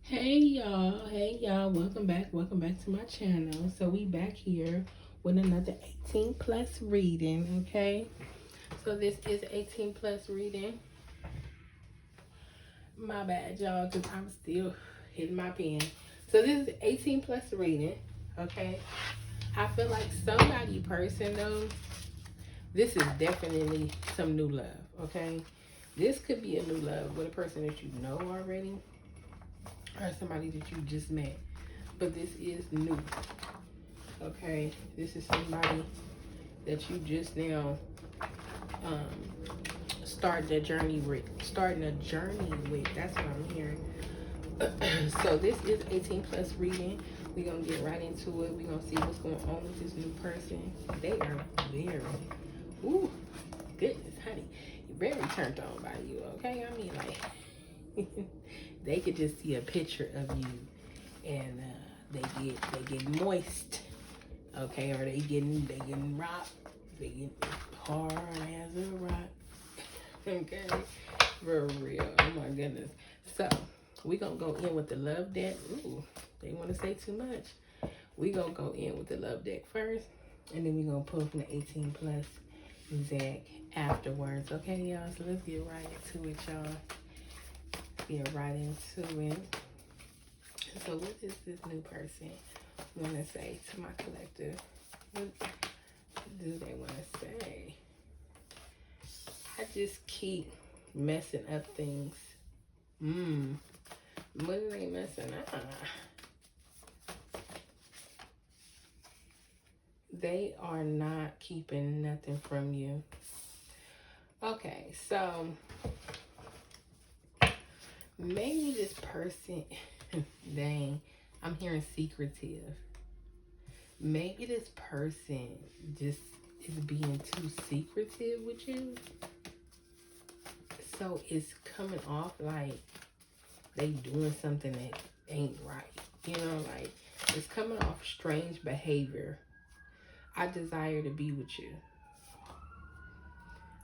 Hey y'all, welcome back to my channel. So we back here with another 18 plus reading, okay? So this is 18 plus reading. My bad, y'all, because I'm still hitting my pen. So this is 18 plus reading, okay? I feel like somebody person though, this is definitely some new love, okay? This could be a new love with a person that you know already or somebody that you just met. But this is new. Okay, this is somebody that you just now starting a journey with. That's what I'm hearing. So this is 18 plus reading. We're gonna get right into it. We're gonna see what's going on with this new person. They are very, ooh, goodness, honey, very turned on by you. Okay, I mean, like they could just see a picture of you, and they get moist. Okay, or they getting rock. They get hard as a rock. Okay, for real. Oh my goodness. So we gonna go in with the love deck. Ooh, they want to say too much. We gonna go in with the love deck first, and then we gonna pull from the 18 plus deck afterwards. Okay, y'all. So let's get right into it, y'all. Get right into it. So what is this new person want to say to my collective? What do they want to say? I just keep messing up things. What are they messing up? They are not keeping nothing from you. Okay, so maybe this person, dang, I'm hearing secretive. Maybe this person just is being too secretive with you. So it's coming off like they doing something that ain't right. You know, like it's coming off strange behavior. I desire to be with you.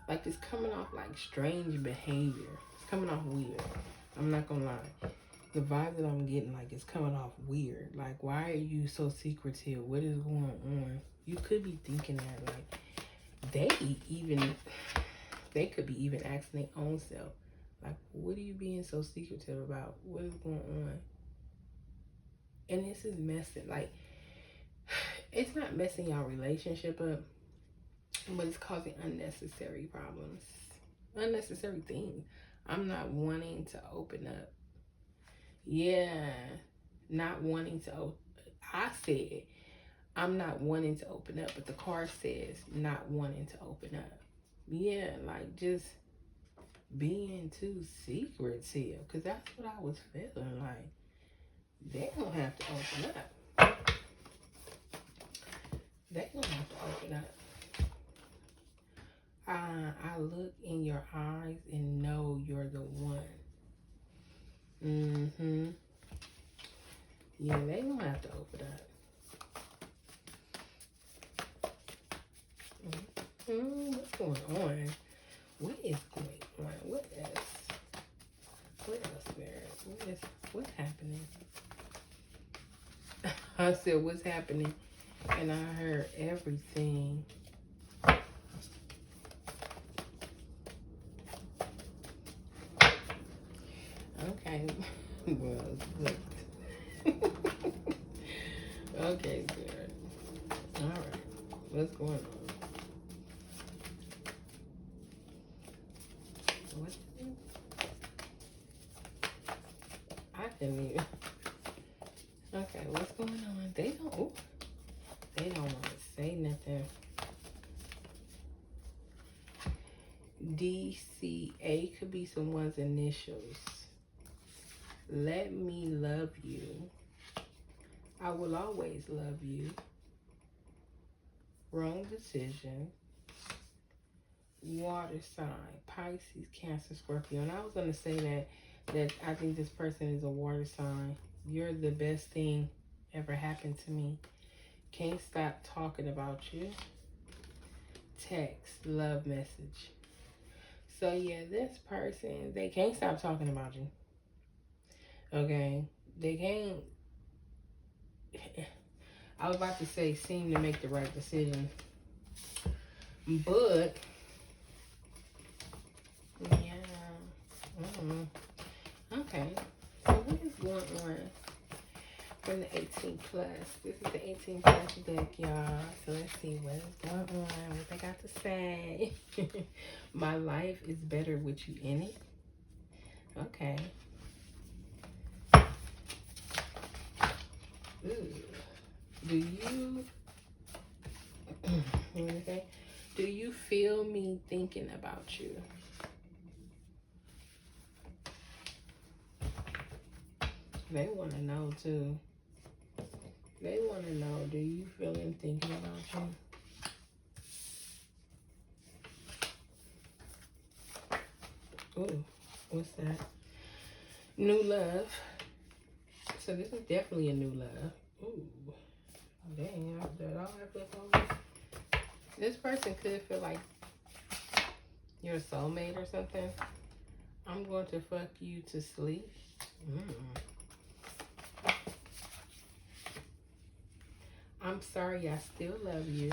Like it's coming off like strange behavior. It's coming off weird. I'm not gonna lie. The vibe that I'm getting, like, it's coming off weird. Like, why are you so secretive? What is going on? You could be thinking that, like, they could be even asking their own self, like, what are you being so secretive about? What is going on? And this is messing, like, it's not messing y'all relationship up, but it's causing unnecessary problems, unnecessary things. I'm not wanting to open up. Yeah, not wanting to. I said I'm not wanting to open up, but the card says not wanting to open up. Yeah, like just being too secretive, because that's what I was feeling like. They don't have to open up. They don't have to open up. I look in your eyes and know you're the one. Yeah, they don't have to open up. What's going on? What is going on? What else? What else, Spirit? What's happening? I said, what's happening? And I heard everything. Okay. Well, look. Okay, Spirit. All right. What's going on? What is it? I didn't even. Okay, what's going on? They don't. Ooh, they don't want to say nothing. DCA could be someone's initials. Let me love you. I will always love you. Wrong decision. Water sign. Pisces, Cancer, Scorpio. And I was going to say that I think this person is a water sign. You're the best thing ever happened to me. Can't stop talking about you. Text, love message. So yeah, this person, they can't stop talking about you. Okay? They can't. I was about to say seem to make the right decision. But, yeah. Okay. So what is going on from the 18 plus? This is the 18 plus deck, y'all. So let's see what is going on. What they got to say. My life is better with you in it. Okay. Ooh. Do you okay? Do you feel me thinking about you? They want to know too. They want to know, do you feel him thinking about you? Ooh, what's that? New love. So this is definitely a new love. Ooh, dang, that all I flip over. This person could feel like you're a soulmate or something. I'm going to fuck you to sleep. I'm sorry, I still love you.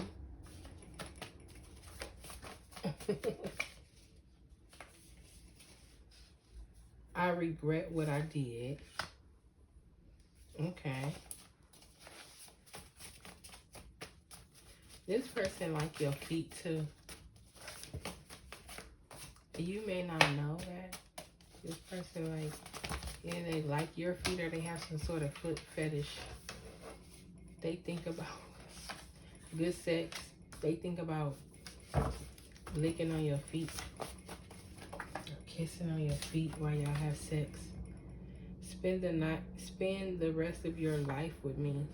I regret what I did. Okay. This person like your feet too. You may not know that. This person like, yeah, they like your feet or they have some sort of foot fetish. They think about good sex. They think about licking on your feet. Or kissing on your feet while y'all have sex. Spend the rest of your life with me.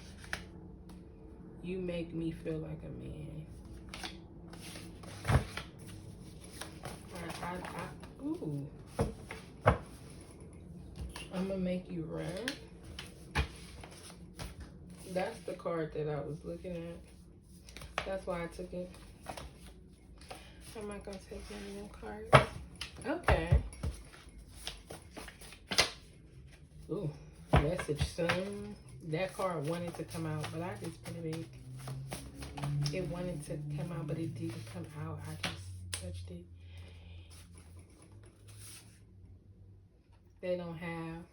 You make me feel like a man. Ooh. I'm gonna make you run. That's the card that I was looking at. That's why I took it. I'm not gonna take any of them cards. Okay. Ooh. Message soon. That card wanted to come out, but I just put it in. It wanted to come out, but it didn't come out. I just touched it. They don't have.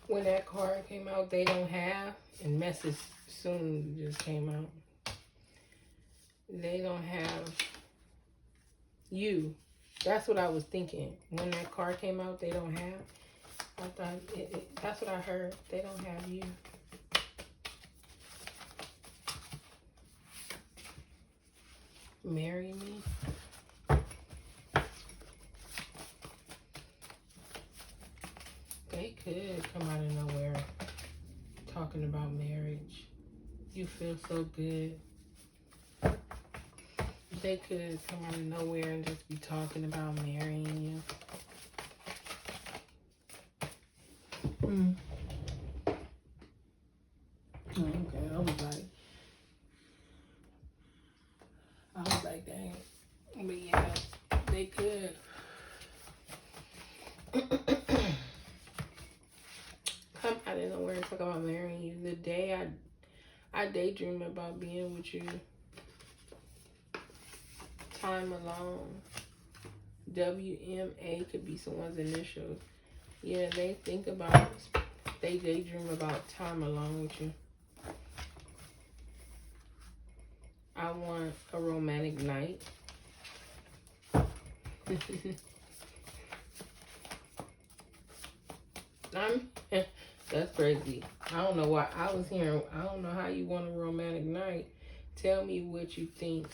When that card came out, they don't have. And message soon just came out. They don't have you. That's what I was thinking. When that card came out, they don't have. I thought that's what I heard. They don't have you. Marry me. They could come out of nowhere talking about marriage. You feel so good. They could come out of nowhere and just be talking about marrying you. Okay, I was like, dang. But yeah, they could. Come out of nowhere and talk about marrying you. The day I daydream about being with you. Time alone. WMA could be someone's initials. Yeah, they daydream about time alone with you. I want a romantic night. That's crazy. I don't know why I was hearing. I don't know how you want a romantic night. Tell me what you think.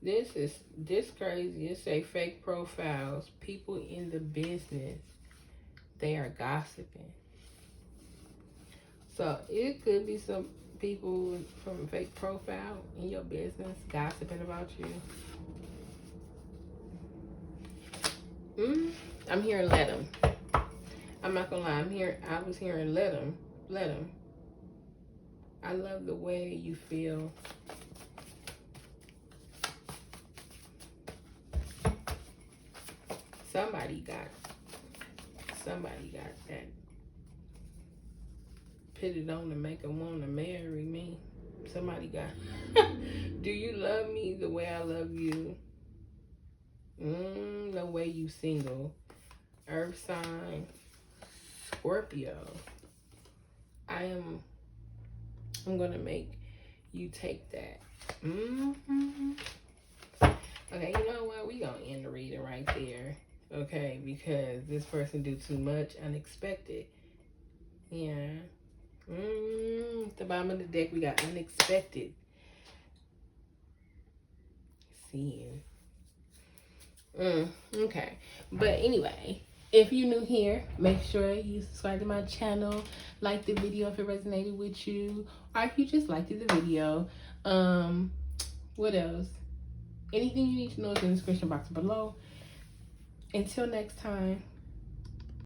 This crazy. It say fake profiles. People in the business. They are gossiping. So it could be some people from a fake profile in your business gossiping about you. I'm hearing let them. I'm not gonna lie. I was hearing let them. Let them. I love the way you feel. Somebody got that. Put it on to make them want to marry me. Somebody got. Do you love me the way I love you? The way you single. Earth sign. Scorpio. I'm gonna make you take that. Okay, you know what? We gonna end the reading right there. Okay, because this person do too much unexpected. Yeah. The bottom of the deck, we got unexpected. Seeing. Okay. But anyway, if you're new here, make sure you subscribe to my channel, like the video if it resonated with you, or if you just liked the video. What else? Anything you need to know is in the description box below. Until next time.